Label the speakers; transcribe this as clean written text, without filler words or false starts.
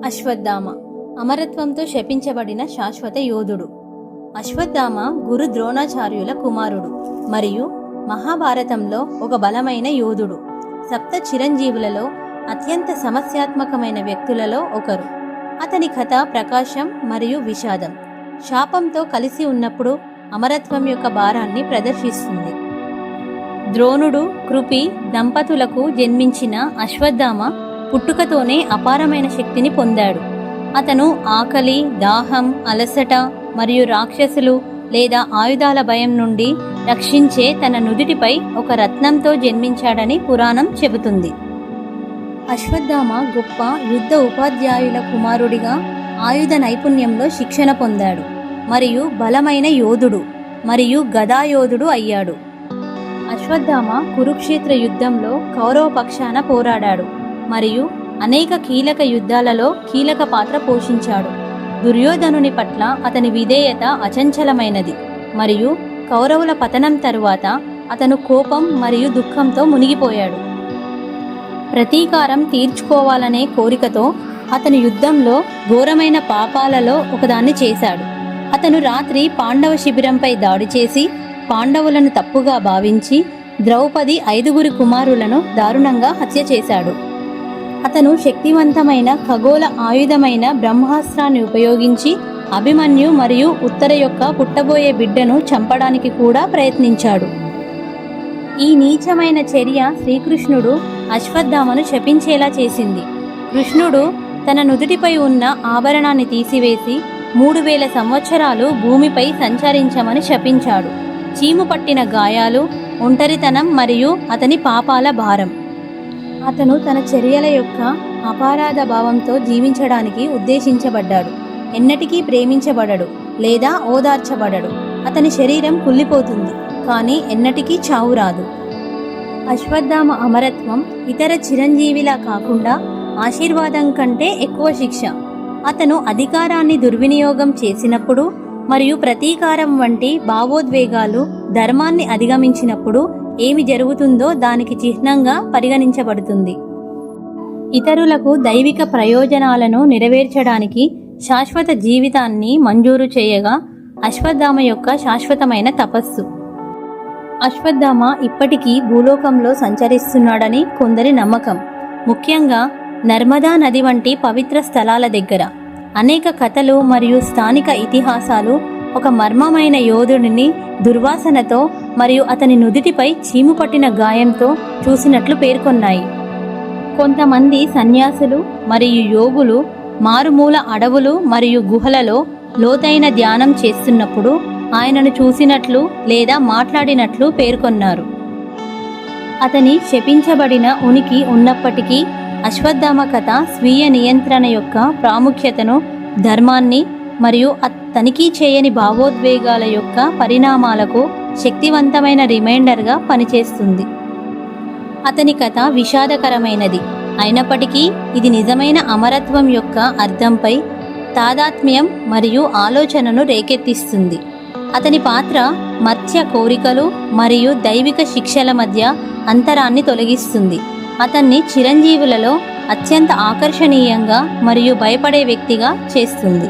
Speaker 1: అశ్వత్థామ అమరత్వంతో శపించబడిన శాశ్వత యోధుడు. అశ్వత్థామ గురు ద్రోణాచార్యుల కుమారుడు మరియు మహాభారతంలో ఒక బలమైన యోధుడు. సప్త చిరంజీవులలో అత్యంత సమస్యాత్మకమైన వ్యక్తులలో ఒకరు. అతని కథ ప్రకాశం మరియు విషాదం. శాపంతో కలిసి ఉన్నప్పుడు అమరత్వం యొక్క భారాన్ని ప్రదర్శిస్తుంది. ద్రోణుడు, కృపి దంపతులకు జన్మించిన అశ్వత్థామ పుట్టుకతోనే అపారమైన శక్తిని పొందాడు. అతను ఆకలి, దాహం, అలసట మరియు రాక్షసులు లేదా ఆయుధాల భయం నుండి రక్షించే తన నుదిటిపై ఒక రత్నంతో జన్మించాడని పురాణం చెబుతుంది. అశ్వత్థామ గొప్ప యుద్ధ ఉపాధ్యాయుల కుమారుడిగా ఆయుధ నైపుణ్యంలో శిక్షణ పొందాడు మరియు బలమైన యోధుడు మరియు గదాయోధుడు అయ్యాడు. అశ్వత్థామ కురుక్షేత్ర యుద్ధంలో కౌరవ పక్షాన పోరాడాడు మరియు అనేక కీలక యుద్ధాలలో కీలక పాత్ర పోషించాడు. దుర్యోధనుని పట్ల అతని విధేయత అచంచలమైనది మరియు కౌరవుల పతనం తరువాత అతను కోపం మరియు దుఃఖంతో మునిగిపోయాడు. ప్రతీకారం తీర్చుకోవాలనే కోరికతో అతను యుద్ధంలో ఘోరమైన పాపాలలో ఒకదాన్ని చేశాడు. అతను రాత్రి పాండవ శిబిరంపై దాడి చేసి పాండవులను తప్పుగా భావించి ద్రౌపది 5 కుమారులను దారుణంగా హత్య చేశాడు. అతను శక్తివంతమైన ఖగోళ ఆయుధమైన బ్రహ్మాస్త్రాన్ని ఉపయోగించి అభిమన్యు మరియు ఉత్తర యొక్క పుట్టబోయే బిడ్డను చంపడానికి కూడా ప్రయత్నించాడు. ఈ నీచమైన చర్య శ్రీకృష్ణుడు అశ్వత్థామను శపించేలా చేసింది. కృష్ణుడు తన నుదుటిపై ఉన్న ఆభరణాన్ని తీసివేసి 3000 సంవత్సరాలు భూమిపై సంచరించమని శపించాడు. చీము పట్టిన గాయాలు, ఒంటరితనం మరియు అతని పాపాల భారం. అతను తన చర్యల యొక్క అపరాధ భావంతో జీవించడానికి ఉద్దేశించబడ్డాడు. ఎన్నటికీ ప్రేమించబడడు లేదా ఓదార్చబడడు. అతని శరీరం కుళ్ళిపోతుంది కానీ ఎన్నటికీ చావు రాదు. అశ్వత్థామ అమరత్వం ఇతర చిరంజీవిలా కాకుండా ఆశీర్వాదం కంటే ఎక్కువ శిక్ష. అతను అధికారాన్ని దుర్వినియోగం చేసినప్పుడు మరియు ప్రతీకారం వంటి భావోద్వేగాలు ధర్మాన్ని అధిగమించినప్పుడు ఏమి జరుగుతుందో దానికి చిహ్నంగా పరిగణించబడుతుంది. ఇతరులకు దైవిక ప్రయోజనాలను నెరవేర్చడానికి శాశ్వత జీవితాన్ని మంజూరు చేయగా అశ్వత్థామ యొక్క శాశ్వతమైన తపస్సు. అశ్వత్థామ ఇప్పటికీ భూలోకంలో సంచరిస్తున్నాడని కొందరి నమ్మకం, ముఖ్యంగా నర్మదా నది వంటి పవిత్ర స్థలాల దగ్గర. అనేక కథలు మరియు స్థానిక ఇతిహాసాలు ఒక మర్మమైన యోధుడిని దుర్వాసనతో మరియు అతని నుదిటిపై చీము పట్టిన గాయంతో చూసినట్లు పేర్కొన్నాయి. కొంతమంది సన్యాసులు మరియు యోగులు మారుమూల అడవులు మరియు గుహలలో లోతైన ధ్యానం చేస్తున్నప్పుడు ఆయనను చూసినట్లు లేదా మాట్లాడినట్లు పేర్కొన్నారు. అతని శపించబడిన ఉనికి ఉన్నప్పటికీ అశ్వత్థామ కథ స్వీయ నియంత్రణ యొక్క ప్రాముఖ్యతను, ధర్మాన్ని మరియు తనిఖీ చేయని భావోద్వేగాల యొక్క పరిణామాలకు శక్తివంతమైన రిమైండర్గా పనిచేస్తుంది. అతని కథ విషాదకరమైనది అయినప్పటికీ ఇది నిజమైన అమరత్వం యొక్క అర్థంపై తాదాత్మ్యం మరియు ఆలోచనను రేకెత్తిస్తుంది. అతని పాత్ర మత్స్య కోరికలు మరియు దైవిక శిక్షల మధ్య అంతరాన్ని తొలగిస్తుంది. అతన్ని చిరంజీవులలో అత్యంత ఆకర్షణీయంగా మరియు భయపడే వ్యక్తిగా చేస్తుంది.